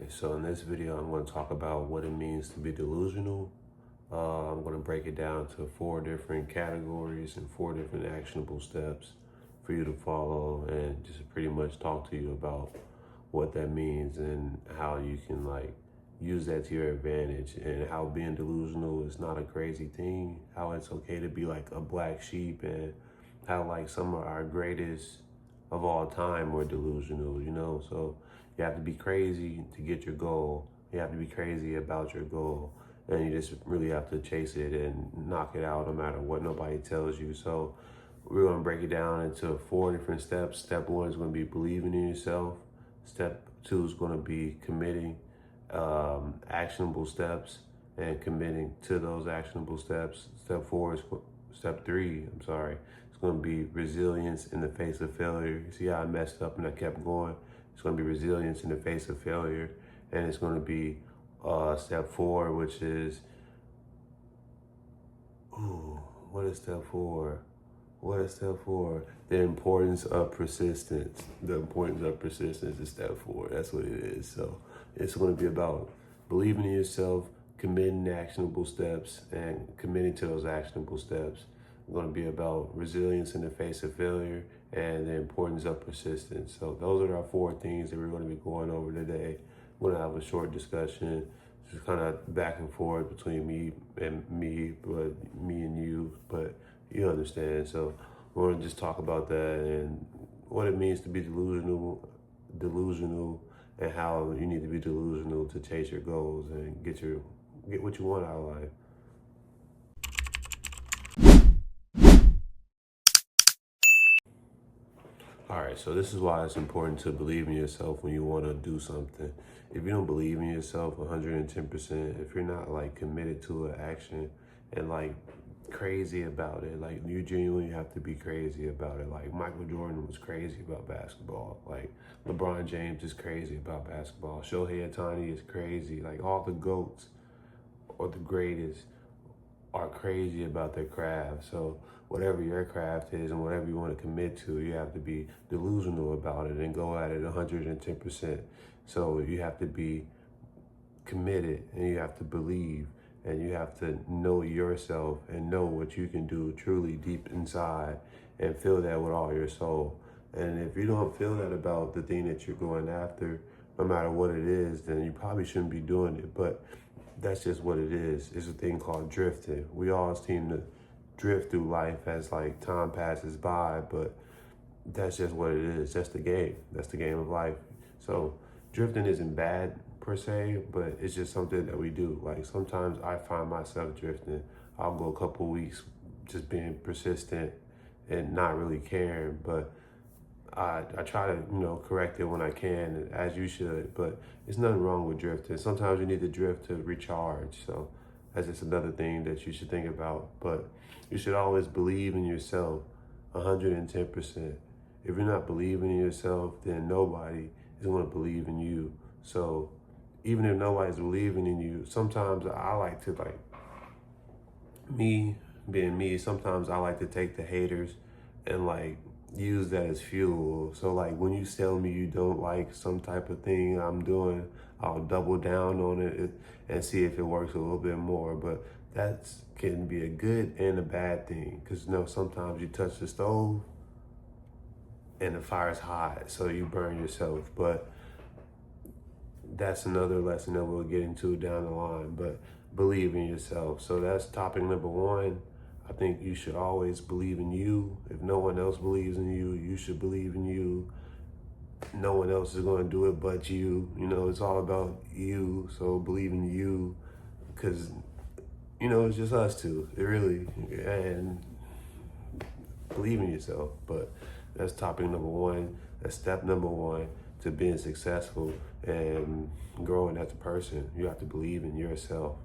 So in this video, I'm going to talk about what it means to be delusional. I'm going to break it down to 4 different categories and 4 different actionable steps for you to follow, and just pretty much talk to you about what that means and how you can use that to your advantage, and how being delusional is not a crazy thing, how it's okay to be like a black sheep, and how some of our greatest of all time were delusional. So you have to be crazy to get your goal. You have to be crazy about your goal, and you just really have to chase it and knock it out no matter what nobody tells you. So we're going to break it down into 4 different steps. Step 1 is going to be believing in yourself. Step 2 is going to be committing actionable steps and committing to those actionable steps. Step 3, it's going to be resilience in the face of failure. You see how I messed up and I kept going? It's going to be resilience in the face of failure. And it's going to be step 4, which is, what is step 4? What is step 4? The importance of persistence. The importance of persistence is step 4. That's what it is. So it's going to be about believing in yourself, committing actionable steps, and committing to those actionable steps. It's going to be about resilience in the face of failure and the importance of persistence. So those are our 4 things that we're going to be going over today. We're going to have a short discussion, just kind of back and forth between me and you, but you understand. So we're going to just talk about that and what it means to be delusional, and how you need to be delusional to chase your goals and get what you want out of life. All right, so this is why it's important to believe in yourself when you want to do something. If you don't believe in yourself 110%, if you're not committed to an action and crazy about it, you genuinely have to be crazy about it. Like Michael Jordan was crazy about basketball. Like LeBron James is crazy about basketball. Shohei Ohtani is crazy. Like all the GOATs or the greatest are crazy about their craft. So whatever your craft is and whatever you want to commit to, you have to be delusional about it and go at it 110%. So you have to be committed, and you have to believe, and you have to know yourself and know what you can do truly deep inside, and feel that with all your soul. And if you don't feel that about the thing that you're going after, no matter what it is, then you probably shouldn't be doing it. But that's just what it is. It's a thing called drifting. We all seem to drift through life as time passes by, but that's just what it is. That's the game. That's the game of life. So drifting isn't bad per se, but it's just something that we do. Sometimes I find myself drifting. I'll go a couple weeks just being persistent and not really caring, but I try to, correct it when I can, as you should, but there's nothing wrong with drifting. Sometimes you need to drift to recharge. So that's just another thing that you should think about. But you should always believe in yourself 110%. If you're not believing in yourself, then nobody is going to believe in you. So even if nobody's believing in you, sometimes I like to, me being me, sometimes I like to take the haters and use that as fuel. So when you tell me you don't like some type of thing I'm doing, I'll double down on it and see if it works a little bit more. But that can be a good and a bad thing, because sometimes you touch the stove and the fire's hot, so you burn yourself. But that's another lesson that we'll get into down the line. But believe in yourself. So that's topic number 1. I think you should always believe in you. If no one else believes in you, you should believe in you. No one else is going to do it but you. It's all about you. So believe in you, because, it's just us two. It really, and believe in yourself. But that's topic number 1. That's step number 1 to being successful and growing as a person. You have to believe in yourself.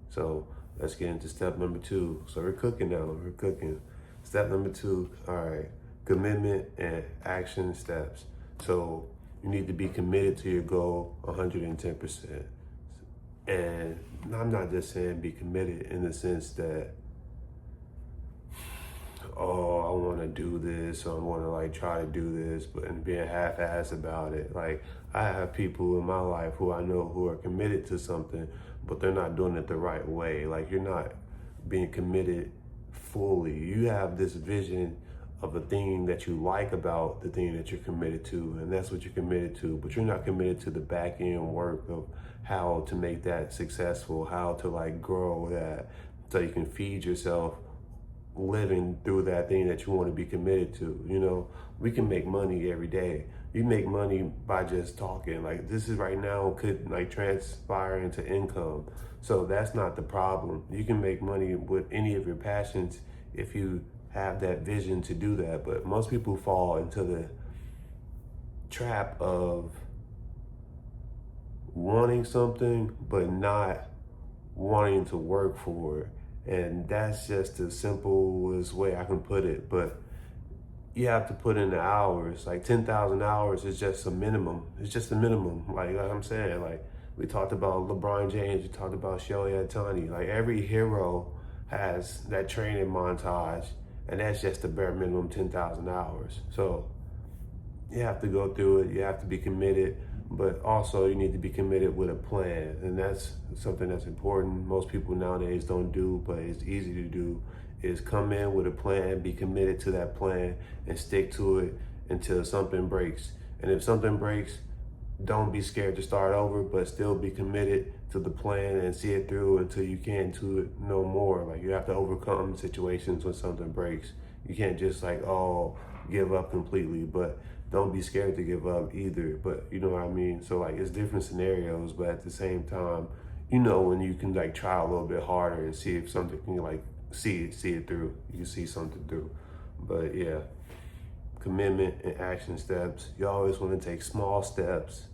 So let's get into step number 2. So we're cooking now. We're cooking. Step number 2, all right, commitment and action steps. So you need to be committed to your goal 110%. And I'm not just saying be committed in the sense that, oh, I want to do this, or I want to like try to do this, but and being half-assed about it. Like I have people in my life who I know who are committed to something, but they're not doing it the right way. Like you're not being committed fully. You have this vision of a thing that you like about the thing that you're committed to, and that's what you're committed to, but you're not committed to the back end work of how to make that successful, how to like grow that so you can feed yourself living through that thing that you want to be committed to. You know, we can make money every day. You make money by just talking. Like this is right now could like transpire into income. So that's not the problem. You can make money with any of your passions if you have that vision to do that. But most people fall into the trap of wanting something but not wanting to work for it. And that's just the simplest way I can put it. But you have to put in the hours. Like 10,000 hours is just a minimum. It's just a minimum. Like I'm saying, like we talked about LeBron James, we talked about Shohei Ohtani. Like every hero has that training montage, and that's just the bare minimum 10,000 hours. So you have to go through it. You have to be committed, but also you need to be committed with a plan. And that's something that's important. Most people nowadays don't do, but it's easy to do, is come in with a plan, be committed to that plan, and stick to it until something breaks. And if something breaks, don't be scared to start over, but still be committed to the plan and see it through until you can't do it no more. Like you have to overcome situations when something breaks. You can't just like, oh, give up completely, but don't be scared to give up either. But you know what I mean? So like it's different scenarios, but at the same time, you know, when you can like try a little bit harder and see if something can like see it through. You can see something through. But yeah, commitment and action steps. You always want to take small steps.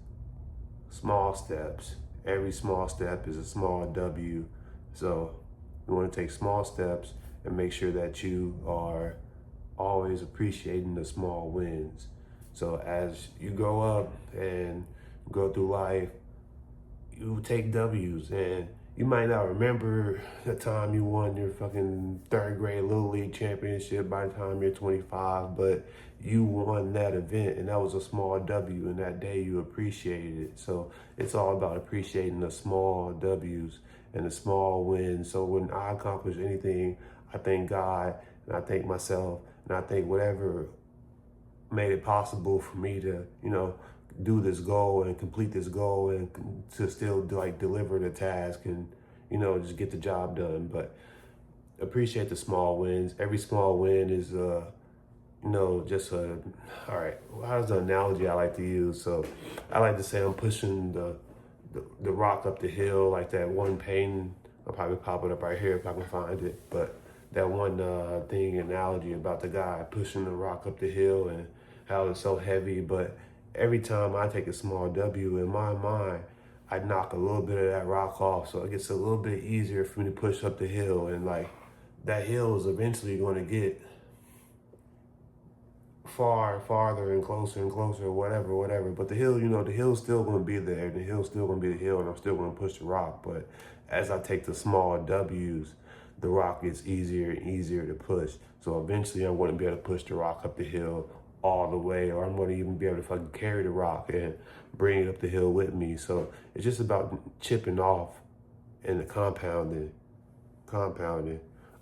Small steps. Every small step is a small W. So you want to take small steps and make sure that you are always appreciating the small wins. So as you grow up and go through life, you take W's, and you might not remember the time you won your fucking third grade Little League championship by the time you're 25, but you won that event, and that was a small W, and that day you appreciated it. So it's all about appreciating the small W's and the small wins. So when I accomplish anything, I thank God, and I thank myself, and I thank whatever made it possible for me to, you know, do this goal and complete this goal and to still like deliver the task and, you know, just get the job done. But appreciate the small wins. Every small win is, you know, just all right, how's the analogy I like to use? So I like to say I'm pushing the rock up the hill, like that one painting. I'll probably pop it up right here if I can find it. But that one analogy about the guy pushing the rock up the hill and how it's so heavy. But every time I take a small W, in my mind, I knock a little bit of that rock off, so it gets a little bit easier for me to push up the hill. And like that hill is eventually going to get farther and closer, whatever. But the hill, you know, the hill's still going to be there. The hill's still going to be the hill, and I'm still going to push the rock. But as I take the small W's, the rock gets easier and easier to push. So eventually I'm going to be able to push the rock up the hill all the way, or I'm going to even be able to fucking carry the rock and bring it up the hill with me. So it's just about chipping off and the compounding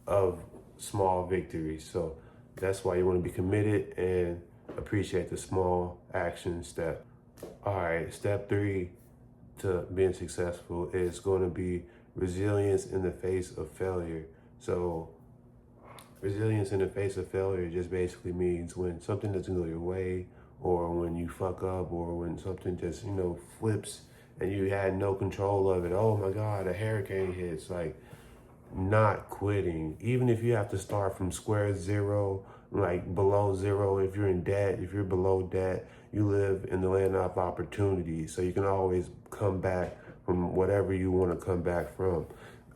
of small victories. So that's why you want to be committed and appreciate the small action step. All right, step 3 to being successful is going to be resilience in the face of failure. So resilience in the face of failure just basically means when something doesn't go your way, or when you fuck up, or when something just, you know, flips and you had no control of it. Oh my God, a hurricane hits. Like, not quitting. Even if you have to start from square zero, like below zero, if you're in debt, if you're below debt, you live in the land of opportunity. So you can always come back from whatever you want to come back from.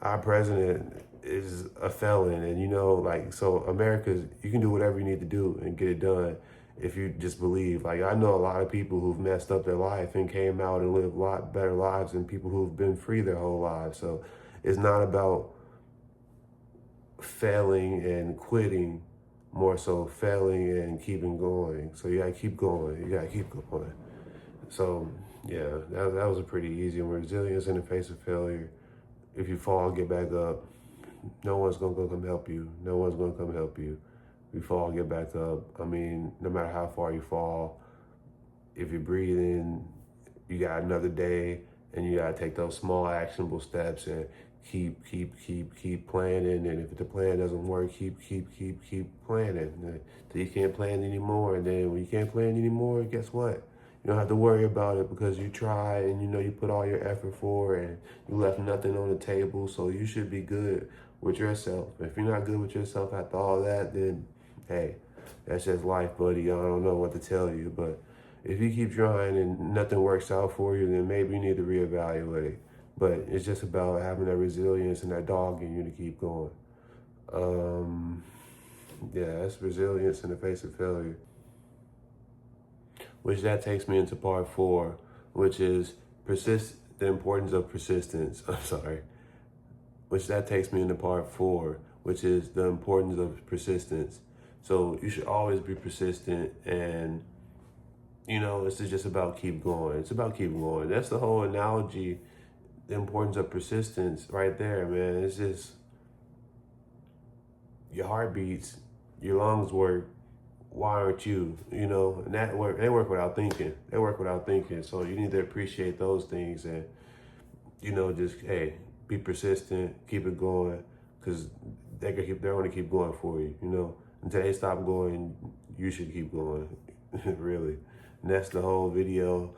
Our president is a felon, and you know, like, so America, you can do whatever you need to do and get it done if you just believe. Like, I know a lot of people who've messed up their life and came out and lived a lot better lives than people who've been free their whole lives. So it's not about failing and quitting more so failing and keeping going. So you gotta keep going. You gotta keep going. So yeah, that was a pretty easy one. Resilience in the face of failure. If you fall, get back up. No one's gonna come help you. No one's gonna come help you. If you fall, get back up. I mean, no matter how far you fall, if you're breathing, you got another day, and you gotta take those small actionable steps and keep planning. And if the plan doesn't work, keep planning till you can't plan anymore. And then when you can't plan anymore, guess what? You don't have to worry about it because you tried and you know you put all your effort for it and you left nothing on the table. So you should be good with yourself. If you're not good with yourself after all that, then hey, that's just life, buddy. I don't know what to tell you, but if you keep trying and nothing works out for you, then maybe you need to reevaluate. But it's just about having that resilience and that dog in you to keep going. Yeah, that's resilience in the face of failure. Which that takes me into part 4, which is the importance of persistence. I'm sorry. Which that takes me into part 4, which is the importance of persistence. So you should always be persistent, and you know, this is just about keep going. It's about keep going. That's the whole analogy, the importance of persistence right there, man. It's just your heart beats, your lungs work. Why aren't you? You know, and that work. They work without thinking. They work without thinking. So you need to appreciate those things, and you know, just hey, be persistent, keep it going, because they're gonna keep going for you. You know, until they stop going, you should keep going. Really, and that's the whole video.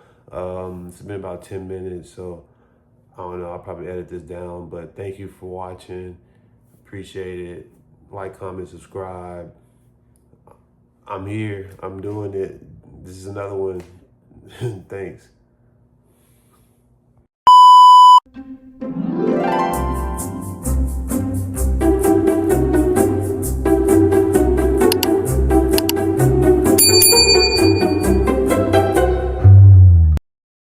It's been about 10 minutes, so I don't know. I'll probably edit this down, but thank you for watching. Appreciate it. Like, comment, subscribe. I'm here. I'm doing it. This is another one. Thanks.